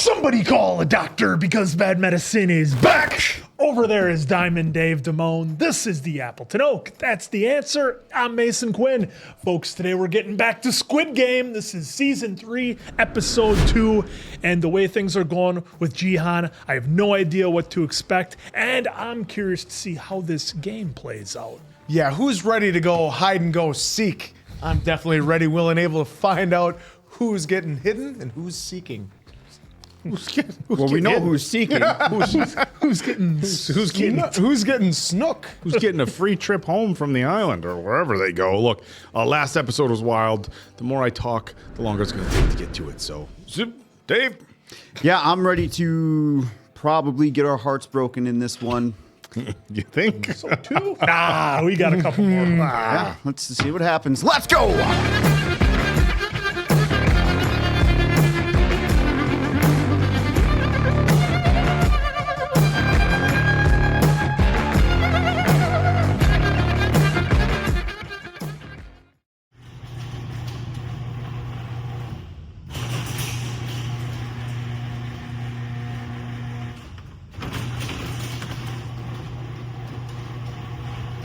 Somebody call a doctor because bad medicine is back. Over there is Diamond Dave Damone. This is the Appleton Oak. That's the answer. I'm Mason Quinn. Folks, today we're getting back to Squid Game. This is season 3, episode 2. And the way things are going with Ji-han, I have no idea what to expect. And I'm curious to see how this game plays out. Yeah, who's ready to go hide and go seek? I'm definitely ready, willing, able to find out who's getting hidden and who's seeking. Who's seeking. Who's getting snook? Who's getting a free trip home from the island or wherever they go? Look, last episode was wild. The more I talk, the longer it's going to take to get to it. So, Dave. Yeah, I'm ready to probably get our hearts broken in this one. You think? So 2? Nah, we got a couple more. Yeah, let's see what happens. Let's go!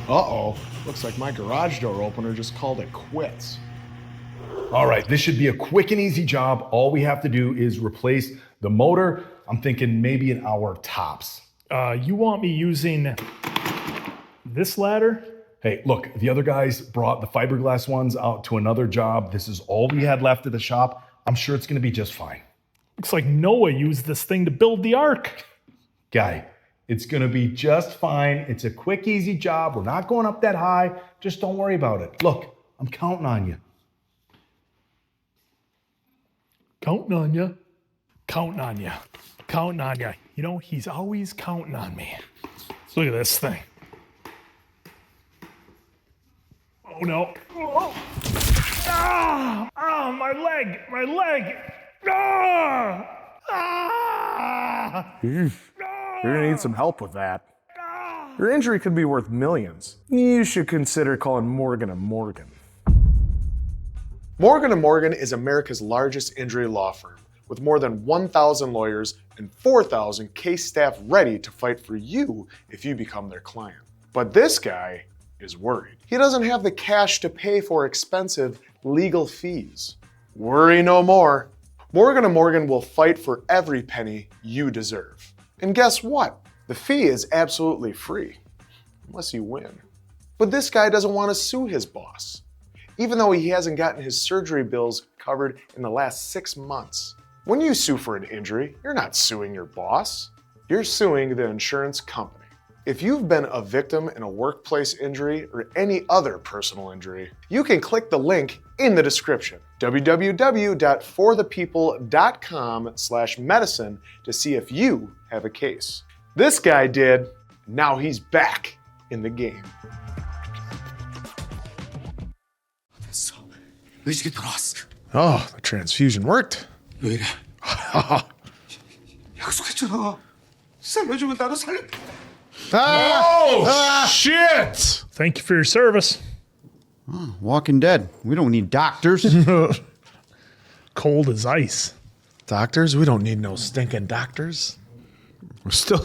Uh-oh. Looks like my garage door opener just called it quits. All right, this should be a quick and easy job. All we have to do is replace the motor. I'm thinking maybe an hour tops. You want me using this ladder? Hey, look, the other guys brought the fiberglass ones out to another job. This is all we had left at the shop. I'm sure it's gonna be just fine. Looks like Noah used this thing to build the ark. Guy, it's gonna be just fine. It's a quick, easy job. We're not going up that high. Just don't worry about it. Look, I'm counting on you. Counting on you. Counting on you. Counting on you. You know, he's always counting on me. Look at this thing. Oh no. Oh. Ah, my leg. My leg. Ah! Ah! You're gonna need some help with that. Your injury could be worth millions. You should consider calling Morgan & Morgan. Morgan & Morgan is America's largest injury law firm, with more than 1,000 lawyers and 4,000 case staff ready to fight for you if you become their client. But this guy is worried. He doesn't have the cash to pay for expensive legal fees. Worry no more. Morgan & Morgan will fight for every penny you deserve. And guess what? The fee is absolutely free, unless you win. But this guy doesn't want to sue his boss, even though he hasn't gotten his surgery bills covered in the last 6 months. When you sue for an injury, you're not suing your boss. You're suing the insurance company. If you've been a victim in a workplace injury or any other personal injury, you can click the link in the description, www.forthepeople.com/medicine, to see if you have a case. This guy did, now he's back in the game. Oh, the transfusion worked. Shit! Thank you for your service. Oh, Walking Dead. We don't need doctors. Cold as ice. Doctors? We don't need no stinking doctors. We still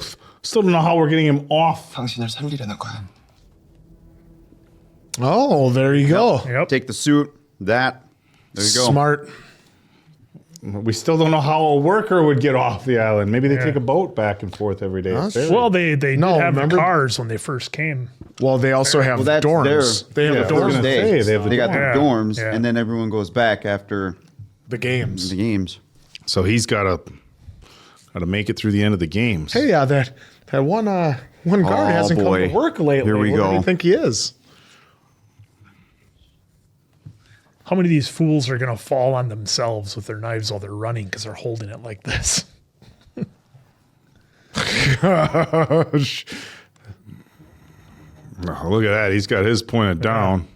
don't know how we're getting him off. Oh, there you go. Yep. Take the suit. There you go. Smart. We still don't know how a worker would get off the island. Maybe they take a boat back and forth every day. Well, they No, did have remember? cars when they first came. Well, they also have Well, that's dorms. They have Yeah, a I was dorm gonna Days. say, they have the got their dorm. dorms, Yeah. and then everyone goes back after the games. the games. So he's got to make it through the end of the games. Hey, that one guard hasn't come boy. to work lately. Here we Where go. do you think he is? How many of these fools are going to fall on themselves with their knives while they're running because they're holding it like this? Oh, look at that. He's got his pointed down.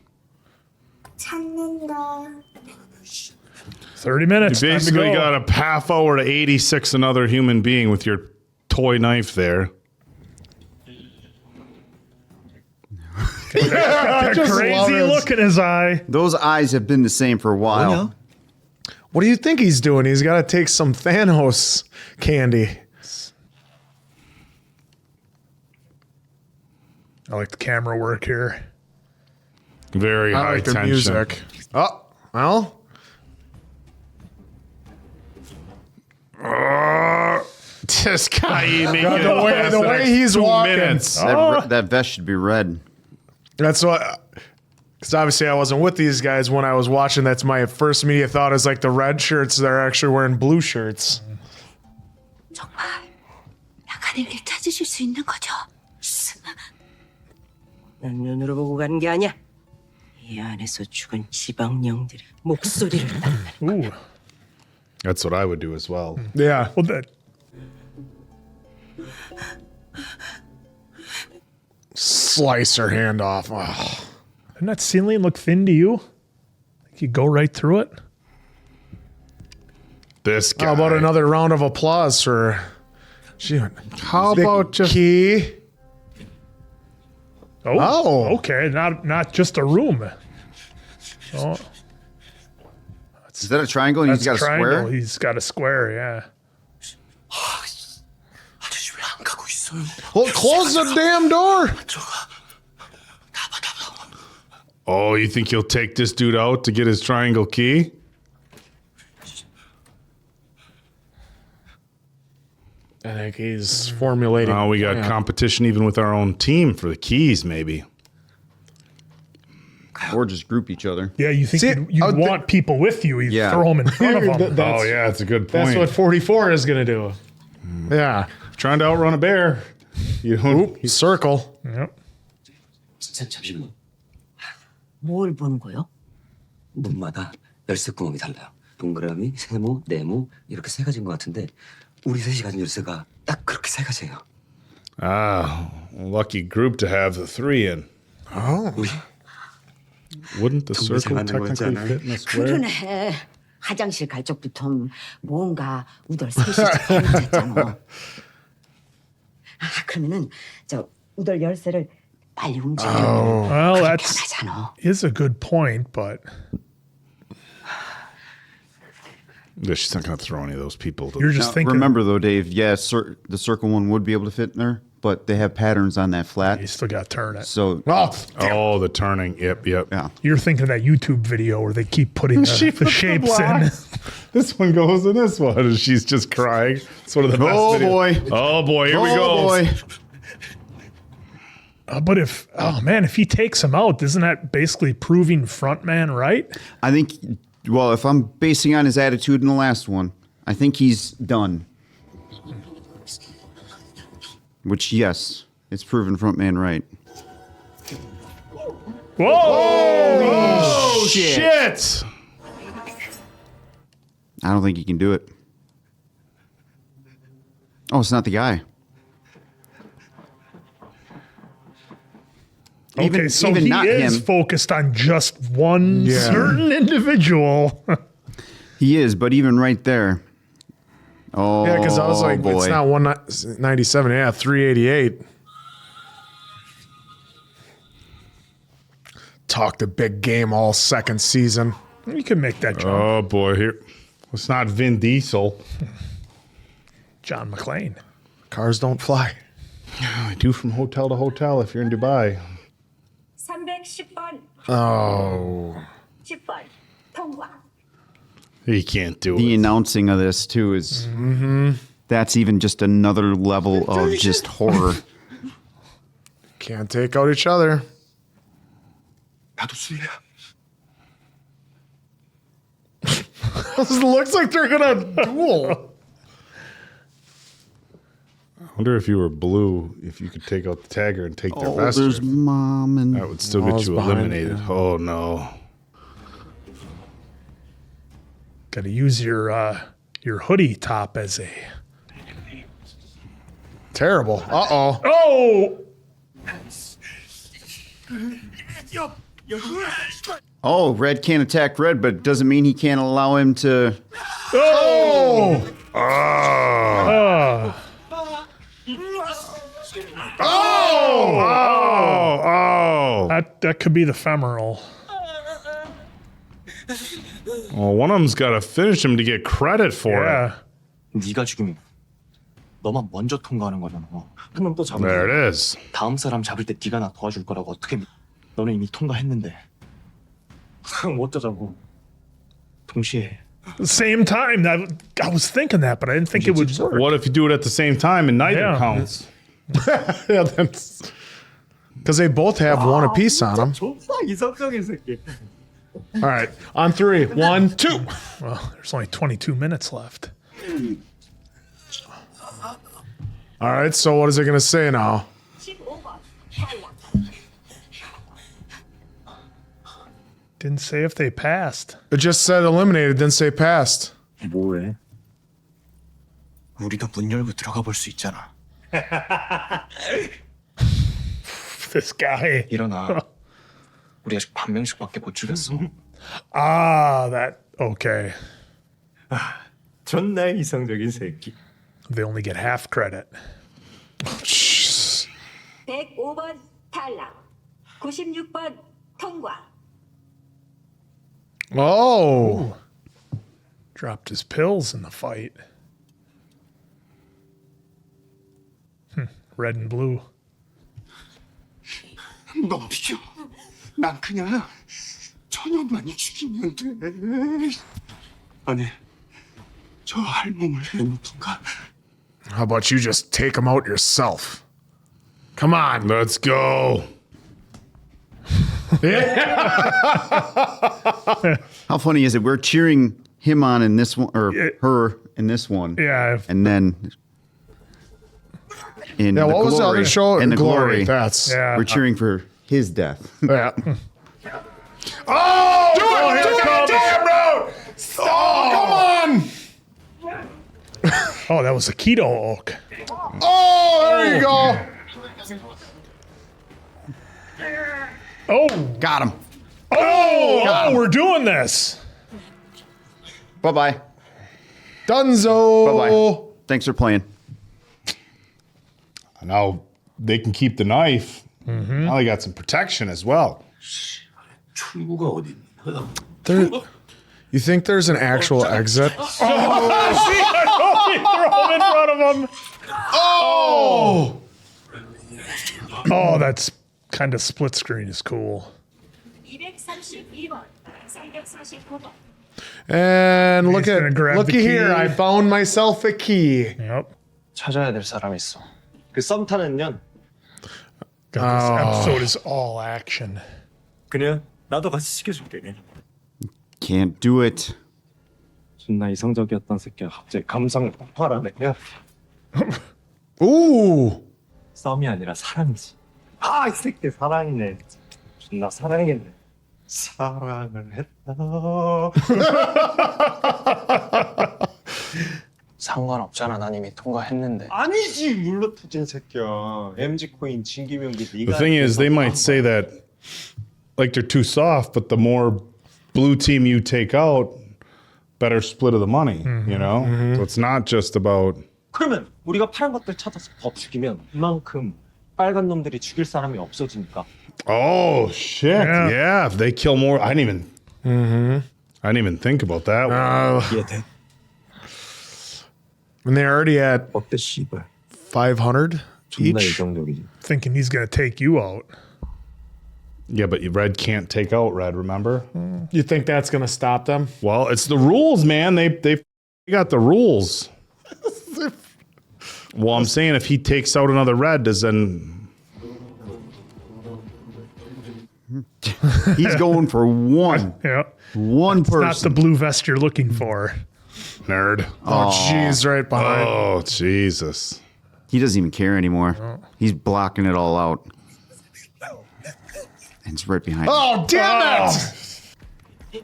30 minutes. You time to basically go. got a half hour to 86 another human being with your toy knife there. That crazy look in his eye. Those eyes have been the same for a while. What do you think he's doing? He's got to take some Thanos candy. I like the camera work here. Very I high like the tension. music. Oh, well. This guy making the way he's 2 walking. minutes. That vest should be red. That's what. Because obviously I wasn't with these guys when I was watching. That's my first immediate thought is like the red shirts. They're actually wearing blue shirts. 정말 나가는 길 찾으실 수 있는 거죠? 난 눈으로 보고 가는 게 아니야. 이 안에서 죽은 지방령들의 목소리를 듣는 Ooh. That's what I would do as well. Yeah. Well, that Slice her hand off. Oh. doesn't that ceiling look thin to you? Like you go right through it. This guy. How about another round of applause for? How about just Key? Oh. Okay. Not just a room. Oh, Is that a triangle? And he's got a triangle. square? He's got a square. Yeah. 아저씨 왜 안 가고 있어요? Well, close the damn door. Oh, you think he'll take this dude out to get his triangle key? I think he's formulating. Oh, we got competition even with our own team for the keys, maybe. Or just group each other. Yeah. You think See, you'd want people with you? You Yeah. throw them in front of them. Oh, yeah, that's a good point. That's what 44 is going to do. Yeah. Trying to outrun a bear. You don't. Oop, circle. Yep. 잠시만요. 뭘 보는 거요? 문마다 열쇠구멍이 달라요. 동그라미, 세모, 네모 이렇게 세 가지인 것 같은데 우리 셋이 가진 열쇠가 딱 그렇게 세 가지예요. Ah, lucky group to have the 3 in. 우리 Wouldn't the 정말 잘 circle 맞는 거 같지 technically 않아요? fit in a square? 그러네. 화장실 갈 적부터 뭔가 우덜 셋이 잘못했잖아. 그러면은 저 우덜 열쇠를 빨리 움직이면 Well, that's 편하잖아. is a good point, but Yeah, she's not going to throw any of those people. you're just Now, thinking. remember though, Dave, the circle one would be able to fit in there, but they have patterns on that flat. you still got to turn it. So Oh, the turning. Yep. yeah. You're thinking of that YouTube video where they keep putting the shapes in. This one goes in this one. And she's just crying. It's one of the best Oh videos. boy. Oh, boy. Here we go. Oh boy. But if he takes him out, isn't that basically proving frontman right? I think, well, if I'm basing on his attitude in the last one, I think he's done. Which, yes, it's proven frontman right. Whoa! Oh, shit. I don't think he can do it. Oh, it's not the guy. Okay, so even he not is him. focused on just one certain individual. He is, but even right there. Oh, Yeah, because I was like, boy. it's not 197. Yeah, 388. Talk the big game all second season. You can make that jump. Oh, boy. Here. It's not Vin Diesel. John McClane. Cars don't fly. I do from hotel to hotel if you're in Dubai. 310번, Oh. 10번 통과. He can't do The it. announcing of this, too, is... That's even just another level of just horror. Can't take out each other. 나도 술래야. This looks like they're gonna duel. I wonder if you were blue, if you could take out the tagger and take their Oh, vest. there's Mom and... That would still get Mom's you behind eliminated. you. Oh, no. Got to use your hoodie top as a. Terrible. Uh-oh. Oh! Oh, red can't attack red, but it doesn't mean he can't allow him to... Oh! Oh! That could be the femoral. Well, one of them's got to finish him to get credit for Yeah. 네가 죽이면 너만 먼저 통과하는 거잖아. 한 명 또 it. 잡으면 There it is. 다음 사람 잡을 때 네가 나 도와줄 거라고 어떻게 너는 이미 통과했는데 어쩌자고 동시에 Same time. I was thinking that, but I didn't think it would work. What if you do it at the same time and neither Yeah. counts? Yeah, that's because they both have one apiece on them. 존나 이성적인 새끼. All right, on three. 1, 2. Well, there's only 22 minutes left. All right, so what is it going to say now? Didn't say if they passed. It just said eliminated, didn't say passed. 뭐해? 우리가 문 열고 들어가 볼 수 있잖아. This guy. 일어나. 우리 아직 반 명씩밖에 못 죽였어. Ah, that. Okay. 존나 이성적인 새끼. They only get half credit. 105번 탈락. 96번 통과. Oh. Dropped his pills in the fight. Red and blue. 너 비켜. 난 그냥 저녁만 죽이면 돼. 아니, 저 할멈을 해놓던가. How about you just take them out yourself? Come on. Let's go. How funny is it? We're cheering him on in this one, or her in this one. Yeah. And then in Yeah, the what was the glory, other show? in the Glory. glory, That's Yeah. we're cheering for his death. yeah. Oh, Do it, damn road. Oh, come on. Oh, that was a keto oak. Oh, there you go. Oh. Got him. Oh, we're doing this. Bye bye. Dunzo. Bye bye. Thanks for playing. now they can keep the knife. Now they got some protection as well. 출구가 어디 있나? There, you think there's an actual exit? See, I know you throw him in front of him. Oh. Oh, that's kind of split screen is cool. 232번. 345번. And He's gonna grab looky the here. key. I found myself a key. Yep. 찾아야 될 사람이 있어. 그 썸 타는 년. God, this episode is all action. 그냥 나도 같이 시켜줄게. Can't do it. 존나 이성적이었던 새끼가 갑자기 감성을 폭발하네. 야, Ooh. 썸이 아니라 사랑이지. 아, 이 새끼 사랑이네. 존나 사랑했네. 사랑을 했다. 상관없잖아. 난 이미 통과했는데. 아니지. 물러 터진 새끼야. MG 코인 진기명기 The thing is, they might say that like they're too soft, but the more blue team you take out, better split of the money, you know? So it's not just about. 그러면 우리가 파란 것들 찾아서 더 죽이면 그만큼 빨간 놈들이 죽일 사람이 없어지니까. Oh shit! Yeah, if they kill more, I didn't even think about that. 이해돼? And they're already at 어때 씨발? 500 존나 each. 이성적이지. Thinking he's gonna take you out. Yeah, but Red can't take out Red. Remember? You think that's gonna stop them? Well, it's the rules, man. They got the rules. Well, I'm saying if he takes out another Red, does then He's going for one. Yeah. One Not the person. blue vest you're looking for. nerd? Oh, jeez, right behind. Oh Jesus! He doesn't even care anymore. He's blocking it all out. And it's right behind him. Oh, damn it!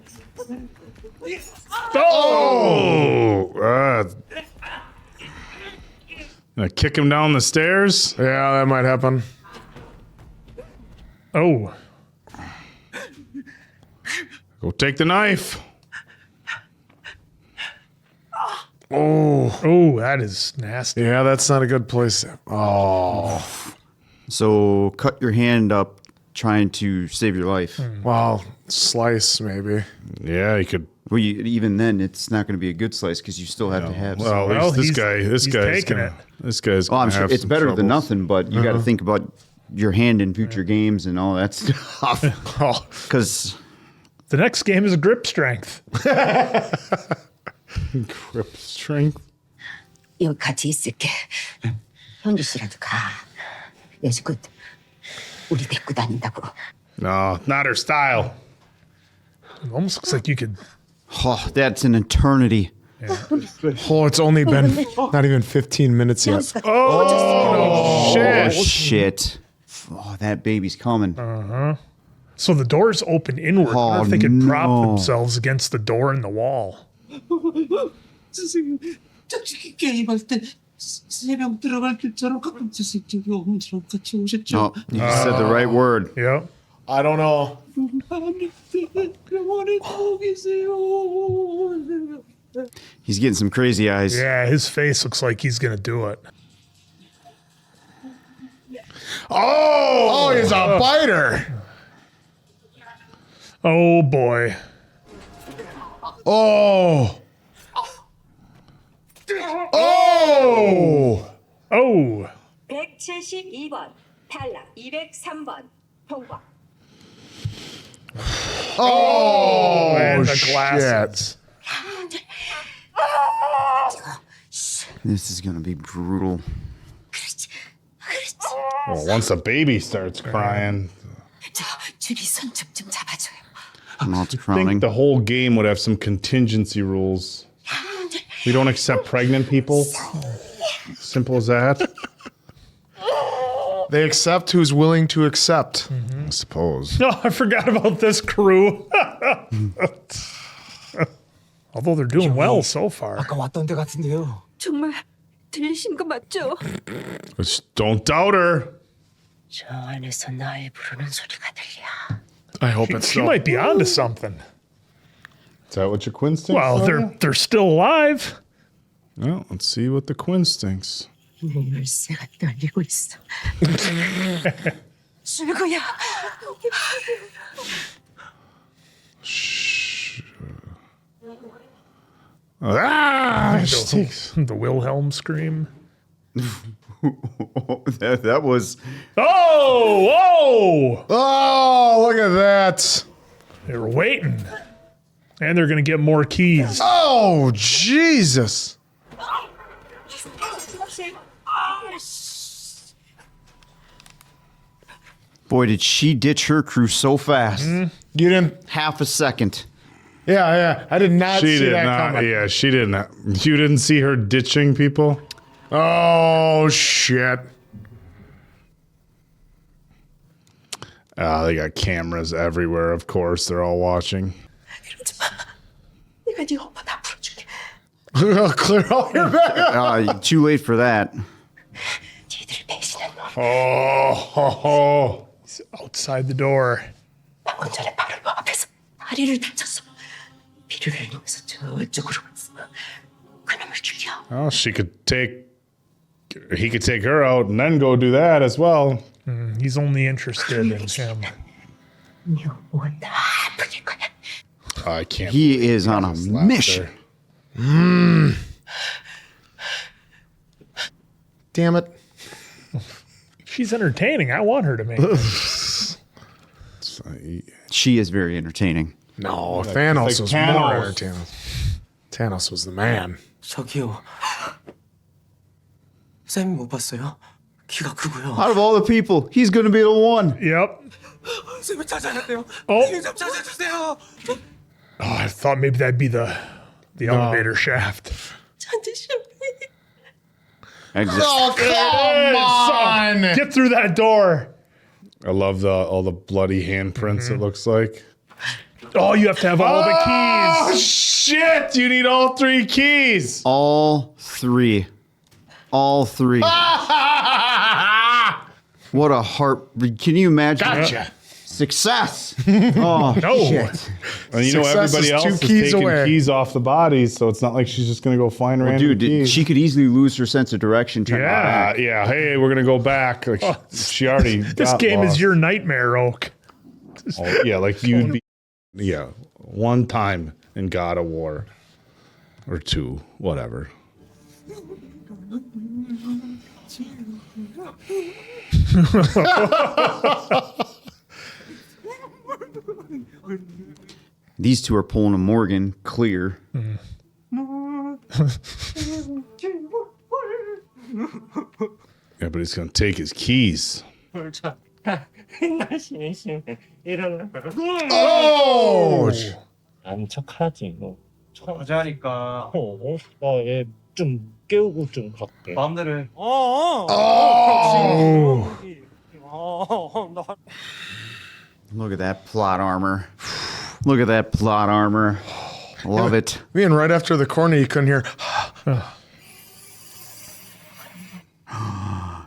Oh, kick him down the stairs. Yeah, that might happen. Oh. Go take the knife. Oh, that is nasty. Yeah, that's not a good place. Oh, So cut your hand up trying to save your life. well, Slice, maybe. Yeah, he could. Well, even then, it's not going to be a good slice because you still have to have. Well, at least this guy's taking it. This guy's. Well, I'm sure have it's some better than troubles. nothing, but you got to think about your hand in future games and all that stuff. Because The next game is grip strength. Grip strength. 여기 같이 있을게. 현주 씨라도 가. 여지껏 우리 데리고 다닌다고. No, not her style. It almost looks like you could. oh, that's an eternity. Oh, it's only been not even 15 minutes yet. Oh, shit. Oh, that baby's coming. So the door's open inward. I wonder if they could prop themselves against the door and the wall. 선생님, 저기 게임할 때 세 명 들어갈 때처럼 갑자기 저기 엄지랑 같이 오셨죠? Oh, you said the right word. Yep. I don't know. 병원에 누워 계세요. He's getting some crazy eyes. Yeah, his face looks like he's gonna do it. Oh, he's a biter. Oh boy. Oh. Oh. Oh. 172번 탈락. 203번 통과. Oh, And the glasses. This is going to be brutal. Well, once the baby starts crying, 저 주리 손좀 잡아줘요. Not I crowning. think the whole game would have some contingency rules. We don't accept pregnant people. Simple as that. They accept who's willing to accept. I suppose. No, I forgot about this crew. Although they're doing well so far. 아까 왔던 데 같은데요. 정말 들리신 거 맞죠? Just don't doubt her. 저 안에서 나의 부르는 소리가 들려. I hope it's She so. might be onto something. Is that what your Quinn stinks? Well, they're still alive. Well, let's see what the Quinn stinks. 내 열쇠가 떨리고 있어. 출구야. Ah, stinks. The Wilhelm scream. that was. Oh, whoa! Oh, look at that. They were waiting. And they're going to get more keys. Oh, Jesus. Boy, did she ditch her crew so fast. You didn't. Half a second. Yeah. I did not She see did that not. coming. Yeah, she didn't. You didn't see her ditching people? Oh, shit. They got cameras everywhere, of course. They're all watching. 이러지 마. 내가 네 오빠 다 풀어줄게. Clear all your back. Too late for that. 쟤들을 배신한 놈. Oh, He's outside the door. 방금 전에 바로 너 앞에서 다리를 다쳤어. 피를 흘리면서 저쪽으로 갔어. 그놈을 죽여. oh, he could take her out and then go do that as well. He's only interested in him. 네 몸은 다 아프게 거야. I can't. He is on a mission. Damn it. She's entertaining. I want her to make it. She is very entertaining. No, Thanos was Thanos. more entertaining. Thanos was the man. 저기요. 쌤 못 봤어요? 키가 크고요. Out of all the people, he's going to be the one. Yep. 쌤을 찾아냈대요. Oh. 좀 찾아주세요. Oh, I thought maybe that'd be the elevator shaft. 잔디씨. Exit. Oh, come on. Get through that door. I love all the bloody handprints. It looks like. Oh, you have to have all the Oh keys. shit! You need all 3 keys. All three. All three. What a heart. Can you imagine? Gotcha. Success. Oh, No. shit. And you know Success everybody is else 2 is keys taking away. keys off the bodies, so it's not like she's just gonna go find random Dude, keys. she could easily lose her sense of direction. trying to Yeah, back. yeah. Hey, we're gonna go back. Like she already. This got game lost. is your nightmare, Oak. Oh, yeah, like you'd be Yeah, one time in God of War. Or two, whatever. These two are pulling a Morgan clear. Yeah, but he's gonna take his keys. Oh! 안 척하지 너. 하자니까. 나얘좀 깨우고 좀 갈게. 마음대로 해. Look at that plot armor. Look at that plot armor. Love it. Being right after the corner, you couldn't hear.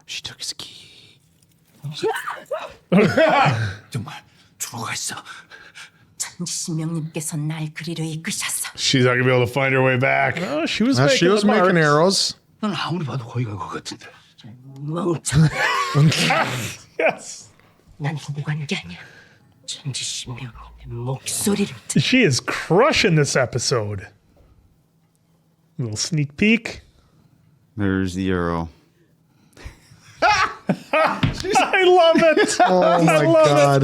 She took his key. 정말 들어가 있어. 천지신명님께서 날 그리로 이끄셨어. She's not gonna be able to find her way back. Oh, she was She was making arrows. 넌 아무리 봐도 거기 갈 것 같은데. 멍청아. Yes. 난 보고 간 게 아니야. 천지신명님의 목소리를 듣. She is crushing this episode. Little sneak peek. There's the arrow. I love it. Oh my God.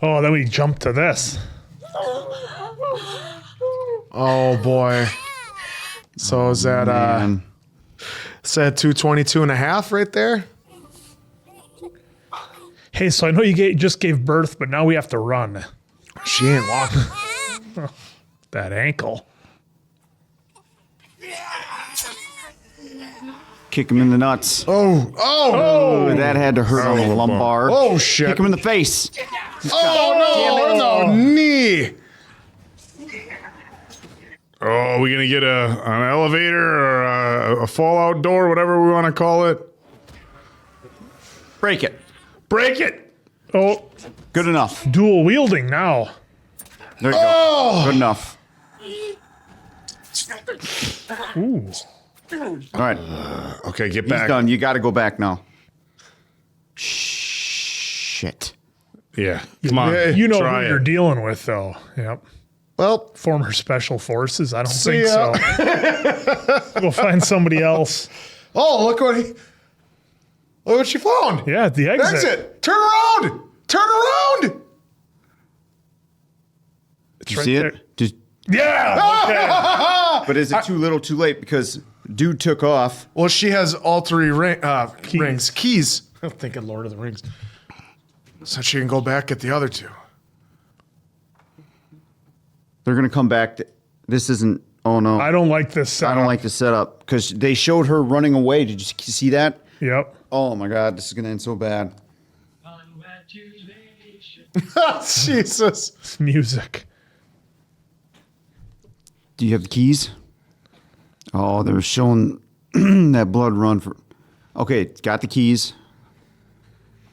Oh, then we jump to this. Oh boy. So is that Man. is that 222 and a half right there? Hey, so I know you just gave birth, but now we have to run. She ain't walking. That ankle. Kick him in the nuts. Oh, That had to hurt on the lumbar. oh shit. Kick him in the face. Oh no, in the knee. Oh, are we gonna get an elevator or a fallout door, whatever we want to call it? Break it. Break it. Oh, Good enough. dual wielding now. There you go. Good enough. Ooh. All right. Okay, get He's back. done. You got to go back now. Shit. Yeah, come on. You know try who it. you're dealing with, though. Yep. Well, Former special forces. I don't See think ya. so. Go find somebody else. oh look what she found. Yeah, the exit. Exit. Turn around. Turn around. It's Did you right see there. it? Just, Yeah. Okay. but is it too little, too late? Because dude took off. Well, she has all three rings. Keys. I'm thinking Lord of the Rings. So she can go back at the other two. They're gonna come back. This isn't. Oh no. I don't like this. I don't like the setup because they showed her running away. Did you see that? Yep. Oh my god, this is gonna end so bad. Jesus. It's music. Do you have the keys? Oh, they're showing that blood run for. Okay, got the keys.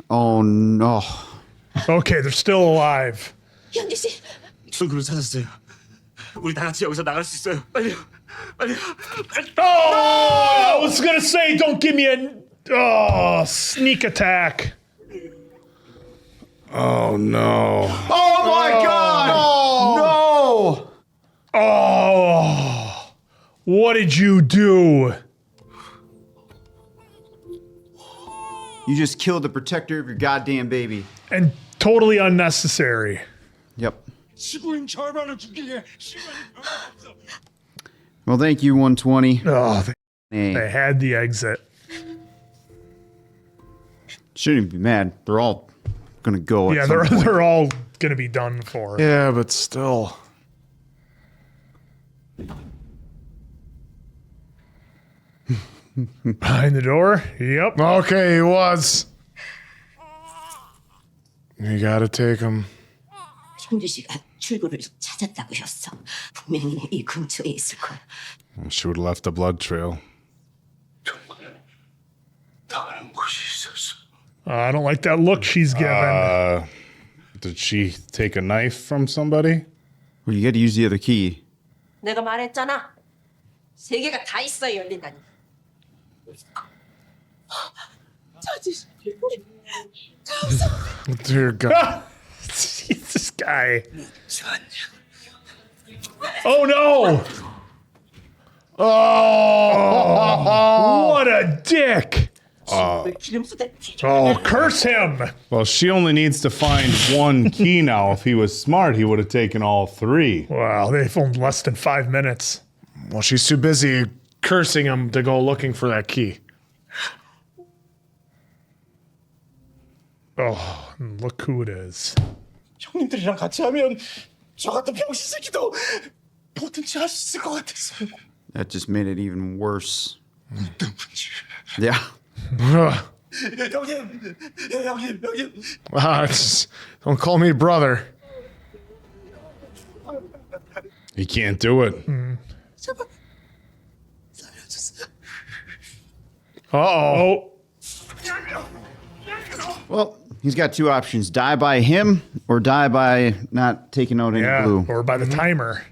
Oh no. Okay, they're still alive. 현지 씨, 출구를 찾았어요. 우리 다 같이 여기서 나갈 수 있어요. 빨리요. 빨리요. Oh, I was gonna say, don't give me a sneak attack. Oh no. Oh my god! No! Oh, what did you do? You just killed the protector of your goddamn baby. And totally unnecessary. Yep. 지구인 절반을 죽이게 시간이 없어. Well, thank you, 120. Oh, Hey, they had the exit. shouldn't be mad. They're all gonna go. At Yeah, some point. they're all gonna be done for. Yeah, but still. Behind the door. Yep. Okay, he was. You gotta take him. 현지 씨가 출구를 찾았다고 했어. 분명히 이 근처에 있을 거야. She would have left a blood trail. 나가는 곳이 있었어. I don't like that look she's given. Did she take a knife from somebody? Well, you got to use the other key. 내가 말했잖아. 세 개가 다 있어 열린다니. Dear God. This guy. Oh no! Oh, what a dick! Oh, curse him! Well, she only needs to find one key now. If he was smart, he would have taken all three. Wow, they filmed less than 5 minutes. Well, she's too busy cursing him to go looking for that key. Oh, and look who it is. 형님들이랑 같이 하면 저 같은 병신 새끼도 뭐든지 할 수 있을 것 같았어요. That just made it even worse. Yeah. 형님, 형님. Don't call me brother. He can't do it. 제발 살려주세요. Uh-oh. Well, he's got two options: die by him or die by not taking out any Yeah, blue. or by the timer.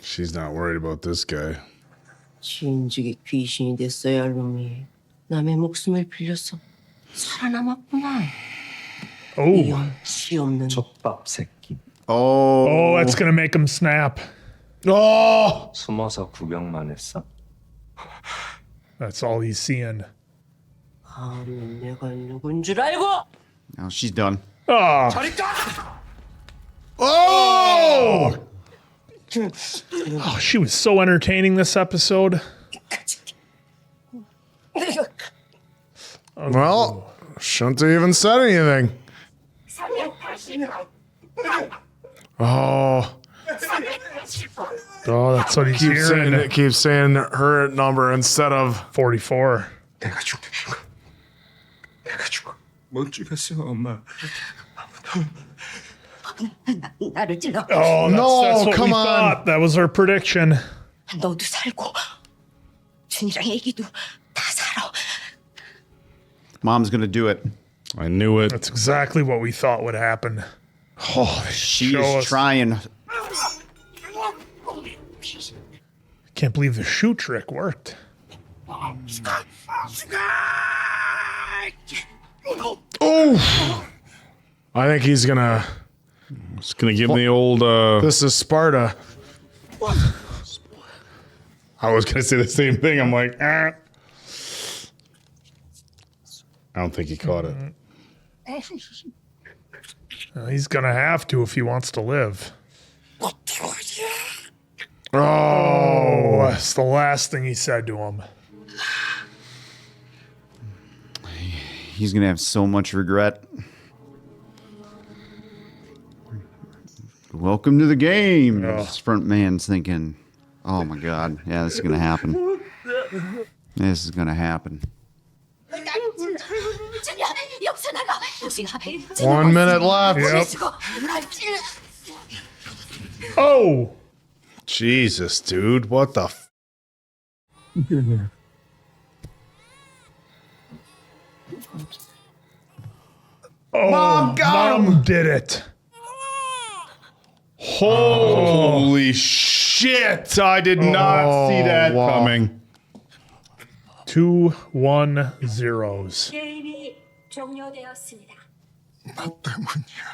She's not worried about this guy. 진즉에 귀신이 됐어야 할 놈이 남의 목숨을 빌려서 살아남았구나. Oh, 씨 없는 족밥 새끼. oh, that's gonna make him snap. Oh! 숨어서 구경만 했어? That's all he's seeing. 다음은 내가 누군 줄 알고. Now she's done. Oh, Oh! oh, she was so entertaining this episode. Well, shouldn't have even said anything. Oh. Oh, that's what he's hearing. Keeps saying her number instead of 44. 내가 죽는 거. 내가 죽어. 못 죽였어, 엄마. 나를 찔러. Oh, that's what come we on. thought. That was our prediction. 너도 살고 준이랑 애기도 다 살아. Mom's gonna do it. I knew it. That's exactly what we thought would happen. Oh, She show is us. trying. Can't believe the shoe trick worked. Oh! I think he's gonna. Just gonna give him the old. This is Sparta. I was gonna say the same thing. I'm like, ah. I don't think he caught it. He's gonna have to if he wants to live. Oh! That's the last thing he said to him. He's gonna have so much regret. Welcome to the game. This front man's thinking, "Oh my God, yeah, this is gonna happen. This is gonna happen." 1 minute left. Oh! Jesus, dude, what the? Oh, Mom did it. Holy shit! I did not see that coming. 2 1 zeros. 게임이 종료되었습니다. 나 때문이야.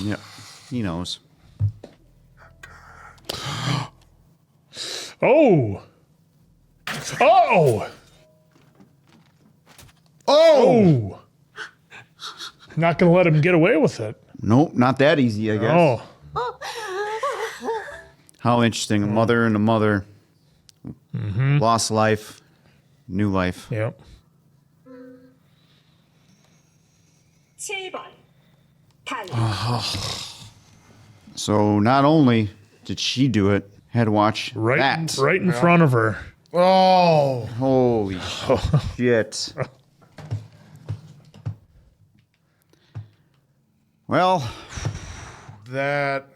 Yeah, he knows. Oh! Oh! Oh! Not gonna let him get away with it. Nope, not that easy, I guess. Oh. How interesting. A mother and a mother. Lost life, new life. Yep. 7번 탈락. So not only did she do it, had to watch Right, that. right in front of her. Oh! Holy shit. Well, That.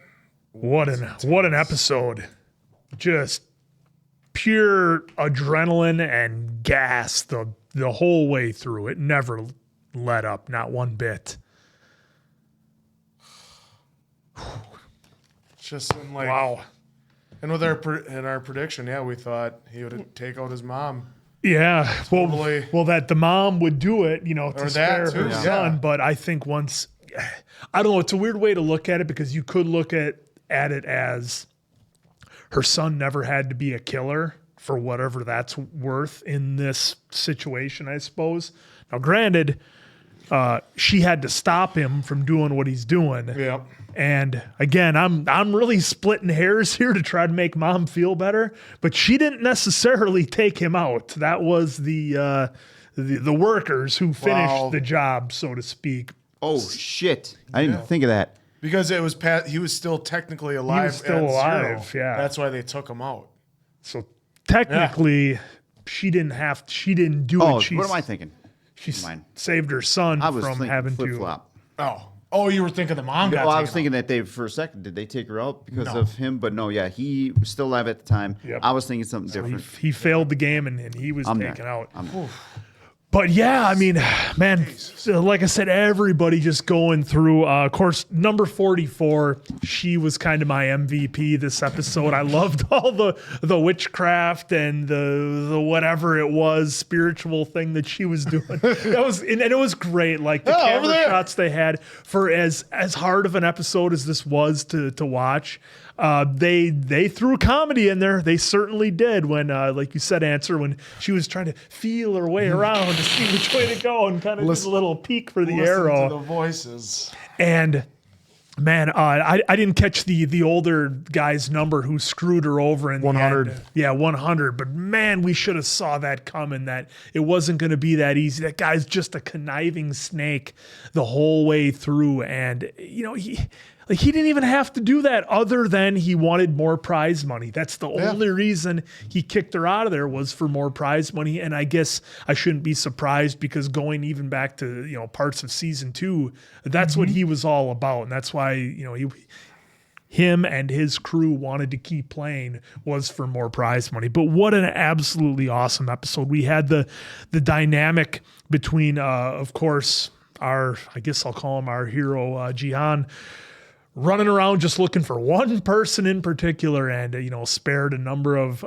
What an episode. Just pure adrenaline and gas the whole way through. It never let up, not one bit. Just in like. Wow. And with our prediction, yeah, we thought he would take out his mom. Yeah, Totally. well, that the mom would do it, to Or that spare too, her yeah. son. But I think once, I don't know, it's a weird way to look at it because you could look at it as her son never had to be a killer for whatever that's worth in this situation, I suppose. Now, granted, she had to stop him from doing what he's doing. Yep. And again, I'm really splitting hairs here to try to make mom feel better, but she didn't necessarily take him out. That was the workers who finished the job, so to speak. Oh shit! I didn't think of that. Because it was he was still technically alive. He was still at alive, zero. yeah. That's why they took him out. So technically, she didn't do Oh, it. She what am I thinking? She Mine. saved her son I was from thinking having flip to. flop. Oh, you were thinking the mom got Well, I taken was out. thinking that they for a second did they take her out because No. of him? But no, yeah, he was still alive at the time. Yep. I was thinking something different. He failed the game and he was I'm taken not. out. But yeah, I mean, man, so like I said, everybody just going through. Of course, number 44, she was kind of my MVP this episode. I loved all the witchcraft and the whatever it was spiritual thing that she was doing. That was and it was great. Like the camera shots they had for as hard of an episode as this was to watch. They threw comedy in there. They certainly did when, like you said, Answer, when she was trying to feel her way around to see which way to go and kind of just a little peek for the arrow. To the voices. And man, I didn't catch the older guy's number who screwed her over in 100. the end. Yeah, 100. But man, we should have saw that coming, that it wasn't going to be that easy. That guy's just a conniving snake the whole way through. And, he didn't even have to do that other than he wanted more prize money. That's the only reason he kicked her out of there was for more prize money. And I guess I shouldn't be surprised because going even back to, parts of season 2, that's what he was all about. And that's why, him and his crew wanted to keep playing was for more prize money. But what an absolutely awesome episode. We had the dynamic between, of course, I guess I'll call him our hero, Ji-han, running around just looking for one person in particular and, spared a number of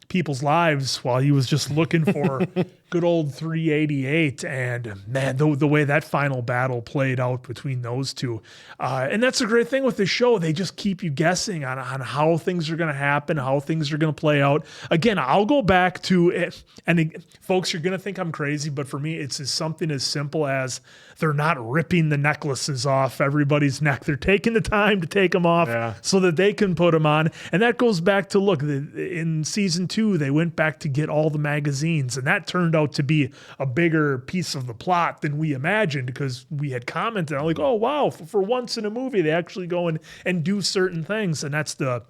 people's lives while he was just looking for good old 388. And man, the way that final battle played out between those two. And that's a great thing with this show. They just keep you guessing on how things are going to happen, how things are going to play out. Again, I'll go back to it. And folks, you're going to think I'm crazy, but for me, it's something as simple as they're not ripping the necklaces off everybody's neck. They're taking the time to take them off so that they can put them on. And that goes back to, look, in season 2, they went back to get all the magazines, and that turned out to be a bigger piece of the plot than we imagined because we had commented on like, oh, wow, for once in a movie, they actually go and do certain things. And that's the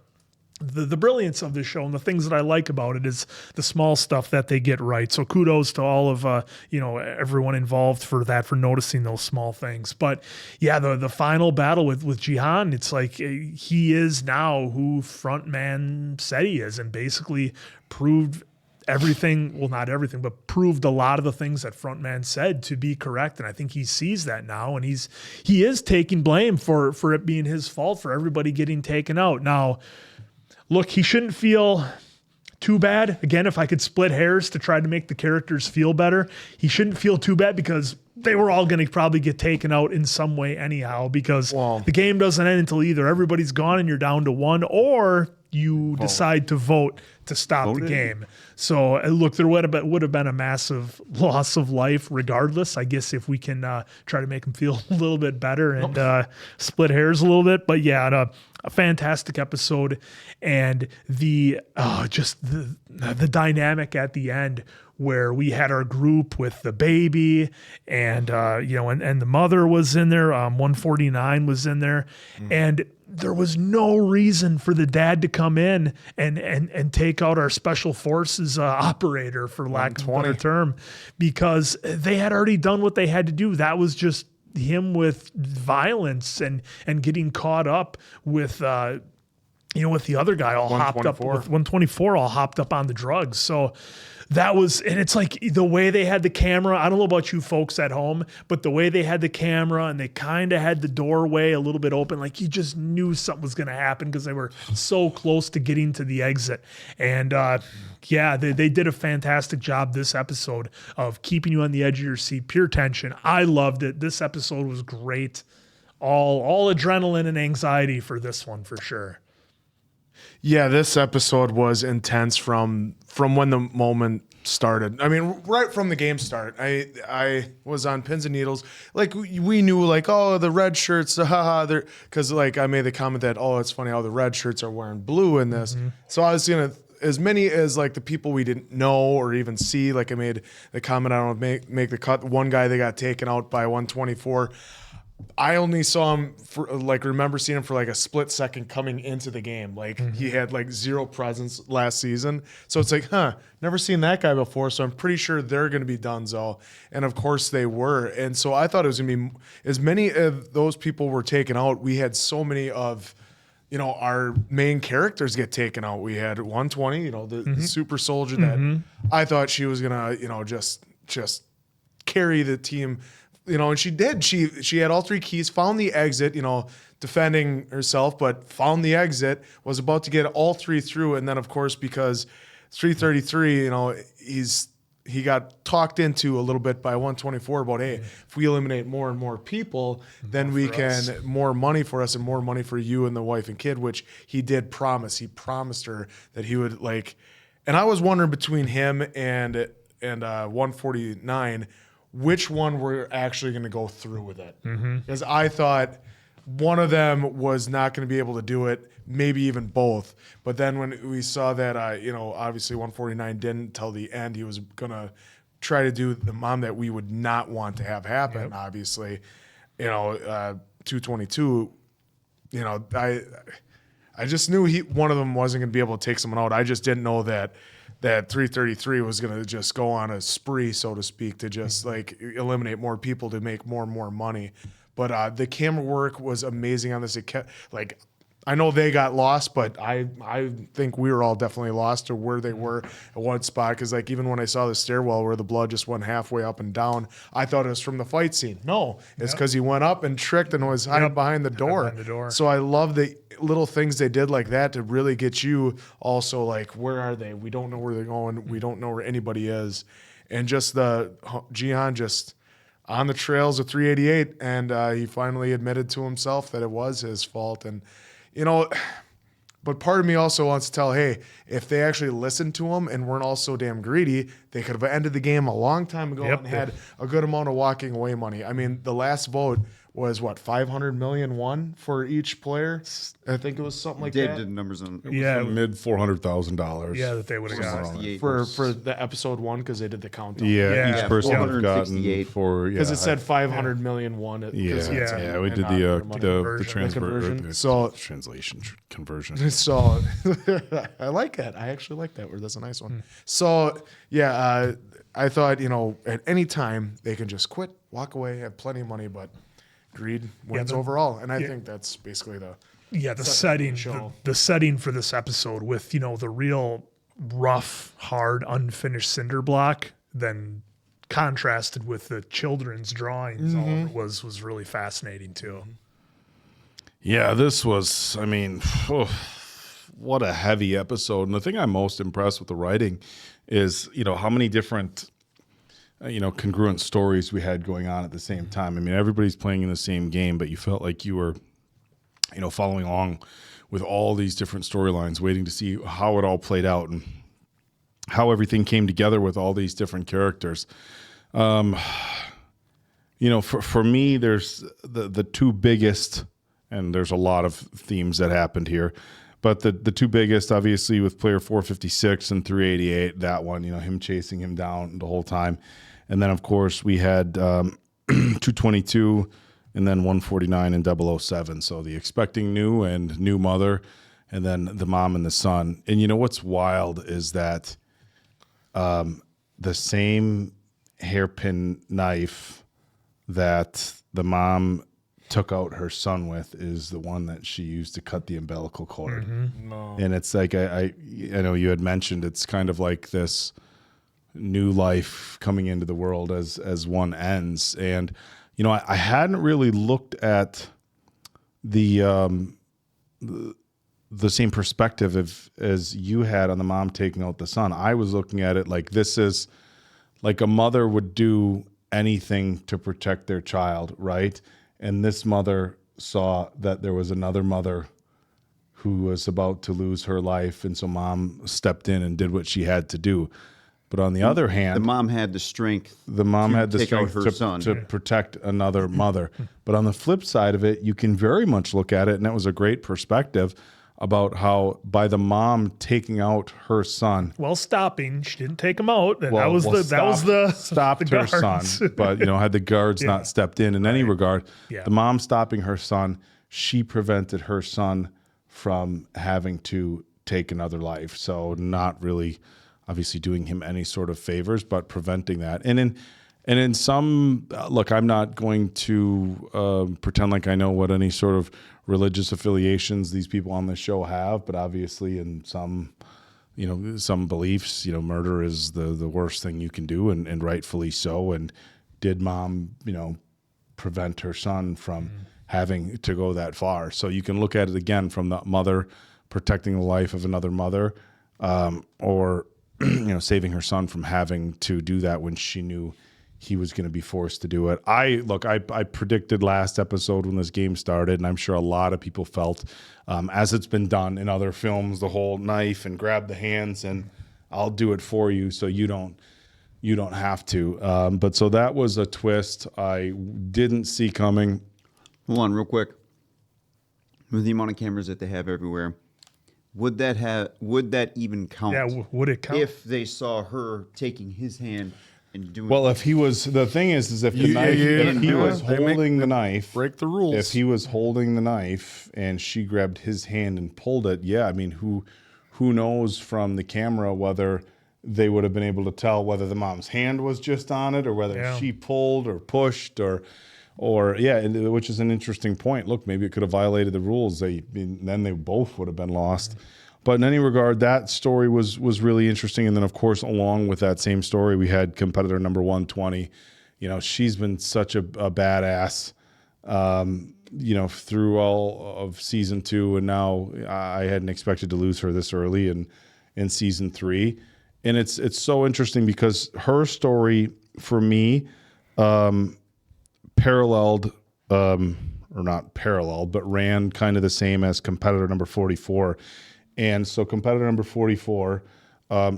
brilliance of this show, and the things that I like about it is the small stuff that they get right. So kudos to all of everyone involved for that, for noticing those small things. But yeah, the final battle with Ji-han, it's like he is now who Frontman said he is, and basically proved everything, well, not everything, but proved a lot of the things that Frontman said to be correct. And I think he sees that now, and he is taking blame for it being his fault for everybody getting taken out. Now, look, he shouldn't feel too bad. Again, if I could split hairs to try to make the characters feel better, he shouldn't feel too bad because they were all going to probably get taken out in some way anyhow, because the game doesn't end until either everybody's gone and you're down to one, or you decide to vote to stop the game. So look, there would have been a massive loss of life regardless. I guess if we can try to make them feel a little bit better and split hairs a little bit. But yeah, a fantastic episode, and the dynamic at the end where we had our group with the baby and and the mother was in there. 149 was in there, and there was no reason for the dad to come in and take out our special forces operator, for lack of a better term, because they had already done what they had to do. That was just him with violence and getting caught up with with the other guy all hopped up, 124. with 124 all hopped up on the drugs. So that was, and it's like the way they had the camera. I don't know about you folks at home, but the way they had the camera and they kind of had the doorway a little bit open, like you just knew something was going to happen because they were so close to getting to the exit. And they did a fantastic job this episode of keeping you on the edge of your seat, pure tension. I loved it. This episode was great. All adrenaline and anxiety for this one for sure. Yeah, this episode was intense from when the moment started. I mean, right from the game start. I was on pins and needles. Like we knew, like, oh, the red shirts, haha, they're because like I made the comment that, oh, it's funny how the red shirts are wearing blue in this. So I was gonna, as many as like the people we didn't know or even see. Like I made the comment, I don't know, make the cut. One guy they got taken out by 124. I only saw him for remember seeing him for like a split second coming into the game. Like he had like zero presence last season. So it's like, never seen that guy before. So I'm pretty sure they're going to be donezo. And of course they were. And so I thought it was going to be as many of those people were taken out. We had so many of, our main characters get taken out. We had 120, the super soldier that I thought she was going to, just carry the team. And she did. She had all three keys, found the exit, defending herself, but found the exit, was about to get all three through. And then, of course, because 333, he got talked into a little bit by 124 about, hey, if we eliminate more and more people, then we can, more money for us and more money for you and the wife and kid, which he did promise. He promised her that he would, and I was wondering between him and 149, which one we're actually going to go through with it. Because I thought one of them was not going to be able to do it, maybe even both. But then when we saw that, obviously 149 didn't till the end, he was going to try to do the mom that we would not want to have happen, obviously. 222, I just knew one of them wasn't going to be able to take someone out. I just didn't know that 333 was going to just go on a spree, so to speak, to just eliminate more people to make more and more money. But the camera work was amazing on this. It kept, I know they got lost, but I think we were all definitely lost to where they were at one spot. Because even when I saw the stairwell where the blood just went halfway up and down, I thought it was from the fight scene. No, it's because he went up and tricked and was hiding behind the door. So I love the little things they did like that to really get you also where are they? We don't know where they're going. We don't know where anybody is. And just the Ji-han just on the trails of 388, and he finally admitted to himself that it was his fault. And but part of me also wants to tell, hey, if they actually listened to him and weren't all so damn greedy, they could have ended the game a long time ago and had a good amount of walking away money. I mean, the last vote was what, 500 million won for each player? I think it was something like Dave that. did numbers on mid $400,000. Yeah, that they would have got for the episode one because they did the countdown. Each person would have gotten 468. for Because it said 500 million won. we did the conversion. So translation conversion. So I like that. I actually like that word. That's a nice one. So I thought at any time they can just quit, walk away, have plenty of money, but greed wins overall. And I think that's basically the setting, show. the setting for this episode with, the real rough, hard, unfinished cinder block, then contrasted with the children's drawings all over was really fascinating too. Yeah, this was, what a heavy episode. And the thing I'm most impressed with the writing is, how many different congruent stories we had going on at the same time. I mean, everybody's playing in the same game, but you felt like you were, following along with all these different storylines, waiting to see how it all played out and how everything came together with all these different characters. For me, there's the two biggest, and there's a lot of themes that happened here, but the two biggest, obviously, with player 456 and 388, that one, him chasing him down the whole time. And then, of course, we had 222 and then 149 and 007. So the expecting new and new mother, and then the mom and the son. And what's wild is that the same hairpin knife that the mom took out her son with is the one that she used to cut the umbilical cord. And it's like I know you had mentioned it's kind of like this new life coming into the world as one ends. And you know, I hadn't really looked at the same perspective as you had on the mom taking out the son. I was looking at it like this is like a mother would do anything to protect their child, right? And this mother saw that there was another mother who was about to lose her life, and so mom stepped in and did what she had to do. But on the other hand, the mom had the strength. The mom had the take out strength her son. to protect another mother. But on the flip side of it, you can very much look at it, and that was a great perspective about how by the mom taking out her son. Well, stopping, she didn't take him out. And Well, stopped the her guards. son, but you know, had the guards not stepped in any regard, Yeah. the mom stopping her son, she prevented her son from having to take another life. So not really, obviously, doing him any sort of favors, but preventing that. And in some look, I'm not going to pretend like I know what any sort of religious affiliations these people on this show have, but obviously in some, you know, some beliefs, you know, murder is the worst thing you can do, and rightfully so. And did mom, you know, prevent her son from having to go that far? So you can look at it again from the mother protecting the life of another mother, or you know, saving her son from having to do that when she knew he was going to be forced to do it. I predicted last episode when this game started, and I'm sure a lot of people felt, as it's been done in other films, the whole knife and grab the hands and I'll do it for you so you don't have to. But so that was a twist I didn't see coming. Hold on, real quick. With the amount of cameras that they have everywhere, would that even count? Yeah, would it count? If they saw her taking his hand and doing Well, if he was, the thing is if the knife, if he was holding the knife, break the rules. If he was holding the knife and she grabbed his hand and pulled it, yeah, I mean, who knows from the camera whether they would have been able to tell whether the mom's hand was just on it or whether she pulled or pushed or yeah, which is an interesting point. Look, maybe it could have violated the rules. Then they both would have been lost. But in any regard, that story was really interesting. And then, of course, along with that same story, we had competitor number 120. You know, she's been such a badass, you know, through all of season 2. And now I hadn't expected to lose her this early in season 3. And it's so interesting because her story, for me, paralleled, or not paralleled, but ran kind of the same as competitor number 44. And so competitor number 44,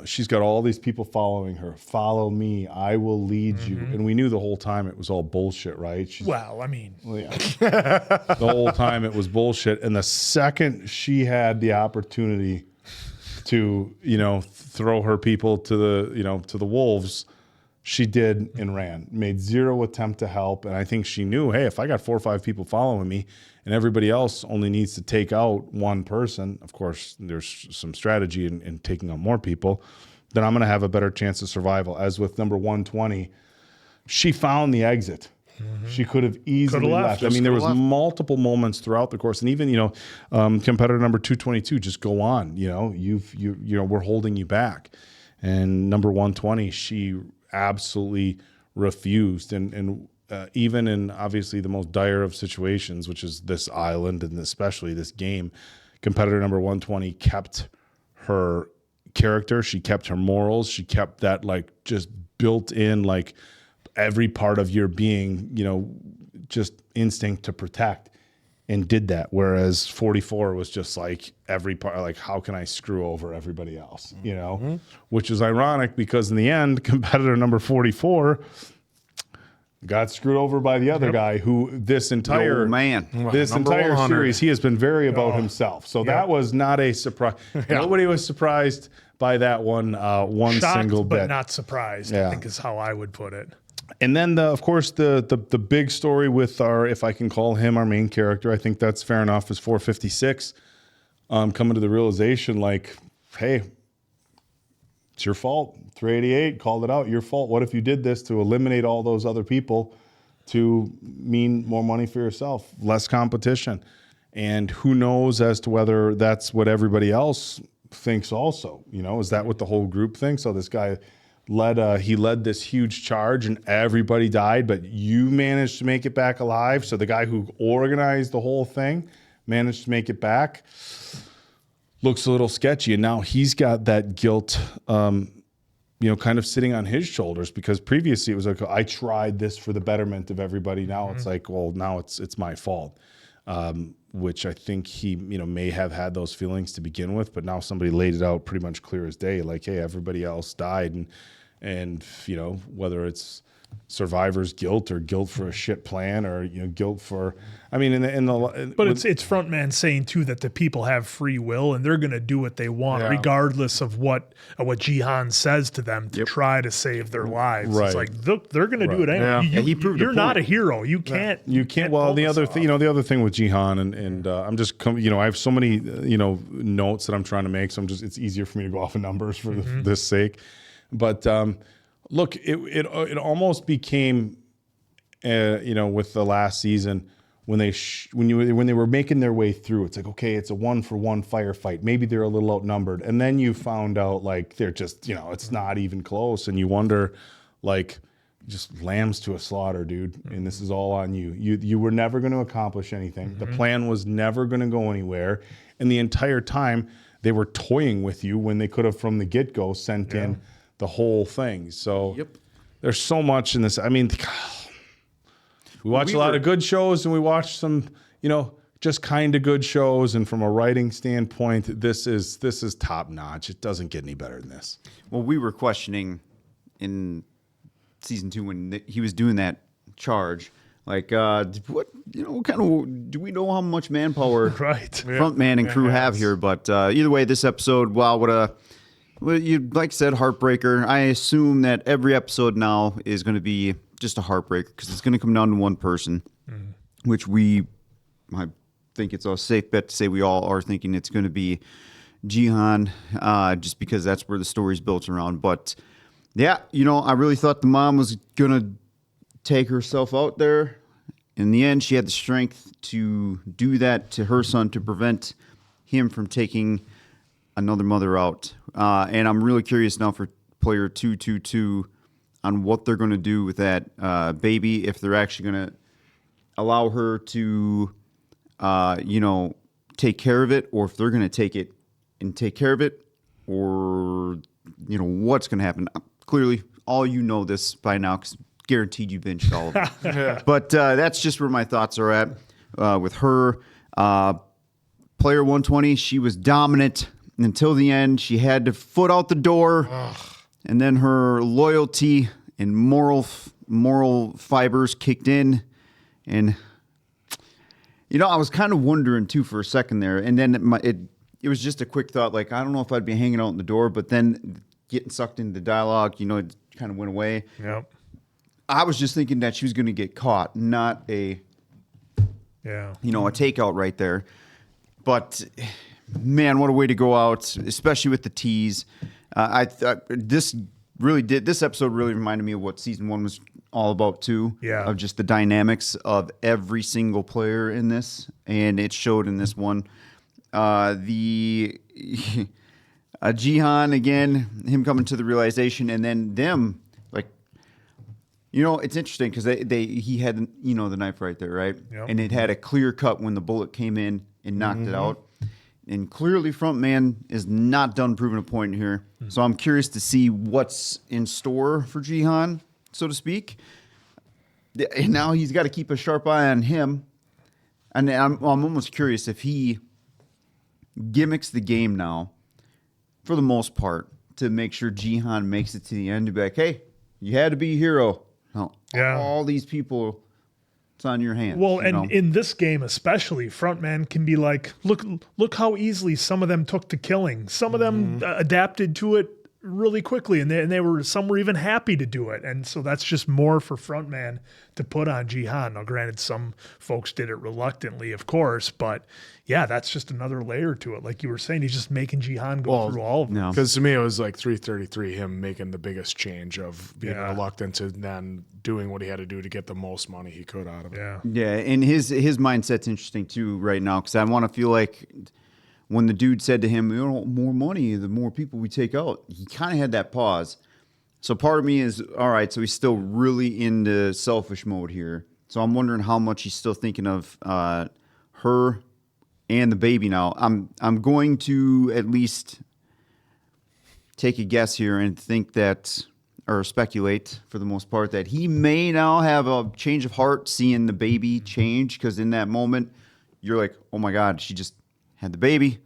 she's got all these people following her. Follow me, I will lead you. And we knew the whole time it was all bullshit, right? Well, I mean. Well, yeah. The whole time it was bullshit. And the second she had the opportunity to, you know, throw her people to the wolves, she did and ran. Made zero attempt to help. And I think she knew, hey, if I got 4 or 5 people following me and everybody else only needs to take out one person, of course, there's some strategy in taking out more people, then I'm going to have a better chance of survival. As with number 120, she found the exit. She could have easily left. I mean, there was multiple moments throughout the course, and even, you know, competitor number 222, just go on. You know, you know, we're holding you back. And number 120, she absolutely refused, and even in obviously the most dire of situations, which is this island and especially this game, competitor number 120 kept her character, she kept her morals, she kept that like just built in like every part of your being, you know, just instinct to protect, and did that. Whereas 44 was just like every part, like how can I screw over everybody else, you know, which is ironic because in the end, competitor number 44 got screwed over by the other guy who this entire series, he has been very about himself. So that was not a surprise. Nobody was surprised by that one, Shocked, single bit. but not surprised, I think is how I would put it. And then, of course, the big story with our, if I can call him our main character, I think that's fair enough, is 456, coming to the realization like, hey, it's your fault. 388 called it out. Your fault. What if you did this to eliminate all those other people to mean more money for yourself, less competition. And who knows as to whether that's what everybody else thinks also. Is that what the whole group thinks? So this guy led this huge charge and everybody died, but you managed to make it back alive. So the guy who organized the whole thing managed to make it back. Looks a little sketchy. And now he's got that guilt, kind of sitting on his shoulders, because previously it was like, I tried this for the betterment of everybody. Now it's like, well, now it's my fault. Which I think he, may have had those feelings to begin with, but now somebody laid it out pretty much clear as day. Like, hey, everybody else died. And whether it's survivor's guilt or guilt for a shit plan or, guilt for, but it's front man saying too that the people have free will and they're going to do what they want regardless of what Ji-han says to them to try to save their lives. Right. It's like they're going to do it anyway. He proved you're not a hero. You can't. Well, the other thing, the other thing with Ji-han and I'm just I have so many notes that I'm trying to make, so it's easier for me to go off of numbers for this sake. But look, it almost became, with the last season when they were making their way through. It's like, okay, it's a 1-for-1 firefight. Maybe they're a little outnumbered, and then you found out like they're just it's not even close, and you wonder like just lambs to a slaughter, dude. And this is all on you. You were never going to accomplish anything. The plan was never going to go anywhere, and the entire time they were toying with you when they could have from the get-go sent in the whole thing. So there's so much in this. I mean, we watch a lot of good shows and we watch some, just kind of good shows. And from a writing standpoint, this is top notch. It doesn't get any better than this. Well, we were questioning in season 2 when he was doing that charge. Like, what kind of, do we know how much manpower front man and crew have here? But either way, this episode, well, you like I said, heartbreaker. I assume that every episode now is going to be just a heartbreaker because it's going to come down to one person, which I think it's a safe bet to say we all are thinking it's going to be Ji-han, just because that's where the story's built around. But yeah, I really thought the mom was going to take herself out there. In the end, she had the strength to do that to her son to prevent him from taking another mother out. And I'm really curious now for player 222 on what they're going to do with that baby, if they're actually going to allow her to, take care of it, or if they're going to take it and take care of it, or, what's going to happen. Clearly, all this by now, because guaranteed you binged all of it. But that's just where my thoughts are at with her. Player 120, she was dominant until the end. She had to foot out the door, and then her loyalty and moral fibers kicked in. And I was kind of wondering too for a second there, and then it was just a quick thought. Like, I don't know if I'd be hanging out in the door, but then getting sucked into the dialogue, it kind of went away. Yep. I was just thinking that she was going to get caught, not a takeout right there. But man, what a way to go out, especially with the tease. I thought this episode really reminded me of what season 1 was all about too. Yeah. Of just the dynamics of every single player in this, and it showed in this one. Ji-han again, him coming to the realization, and then them like, it's interesting because he had the knife right there, right? Yep. And it had a clear cut when the bullet came in and knocked it out. And clearly, front man is not done proving a point here. So I'm curious to see what's in store for Ji-han, so to speak. And now he's got to keep a sharp eye on him. And I'm almost curious if he gimmicks the game now, for the most part, to make sure Ji-han makes it to the end to be like, hey, you had to be a hero. No, all these people, it's on your hands. Well, and in this game especially, frontman can be like, look how easily some of them took to killing. Some of them adapted to it really quickly, and they were, some were even happy to do it. And so that's just more for frontman to put on Ji-han. Now, granted, some folks did it reluctantly, of course, but yeah, that's just another layer to it. Like you were saying, he's just making Ji-han go through all of them. Because to me, it was like 333, him making the biggest change of being reluctant to then doing what he had to do to get the most money he could out of it. Yeah, and his mindset's interesting too right now, because I want to feel like when the dude said to him, you know, more money, the more people we take out, he kind of had that pause. So part of me is, all right, so he's still really into selfish mode here. So I'm wondering how much he's still thinking of her and the baby now. I'm going to at least take a guess here and think that, or speculate for the most part, that he may now have a change of heart seeing the baby change, because in that moment, you're like, oh my God, she just had the baby,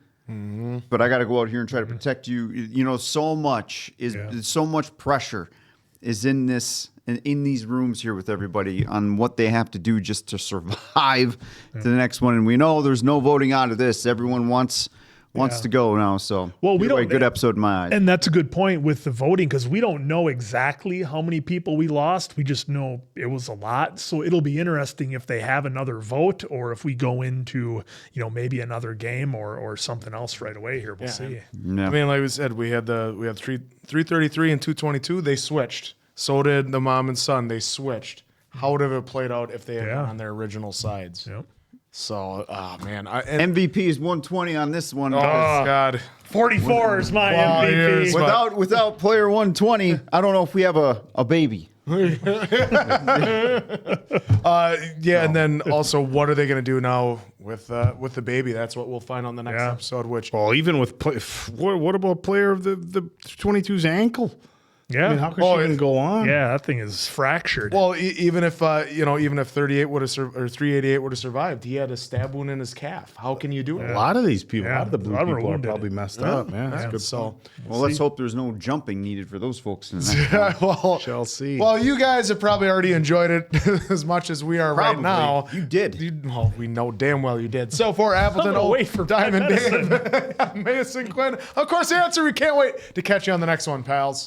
but I got to go out here and try to protect you. You know, so much pressure is in these rooms here with everybody on what they have to do just to survive to the next one. And we know there's no voting out of this. Everyone wants to go now. So we don't. Good episode in my eyes. And that's a good point with the voting, because we don't know exactly how many people we lost. We just know it was a lot. So it'll be interesting if they have another vote, or if we go into, you know, maybe another game or something else right away here. We'll see. Yeah. I mean, like we said, we had 333 and 222. They switched. So did the mom and son. They switched. How would it have played out if they had been on their original sides? Yep. So, man. MVP is 120 on this one. Oh, God. 44 is my MVP. Without player 120, I don't know if we have a baby. And then also, what are they going to do now with the baby? That's what we'll find on the next episode. Which, well, even with what about player of the 22's ankle? Yeah, I mean, how could she even go on? Yeah, that thing is fractured. Well, even if 38 would have or 388 would have survived, he had a stab wound in his calf. How can you do it? A lot of these people, a lot of the blue people are probably messed up. Man, that's good. So, let's hope there's no jumping needed for those folks. In that shall see. Well, you guys have probably already enjoyed it as much as we are right now. You did. Well, we know damn well you did. So for Appleton, wait for Diamond Dave, Mason Quinn. Of course, the answer. We can't wait to catch you on the next one, pals.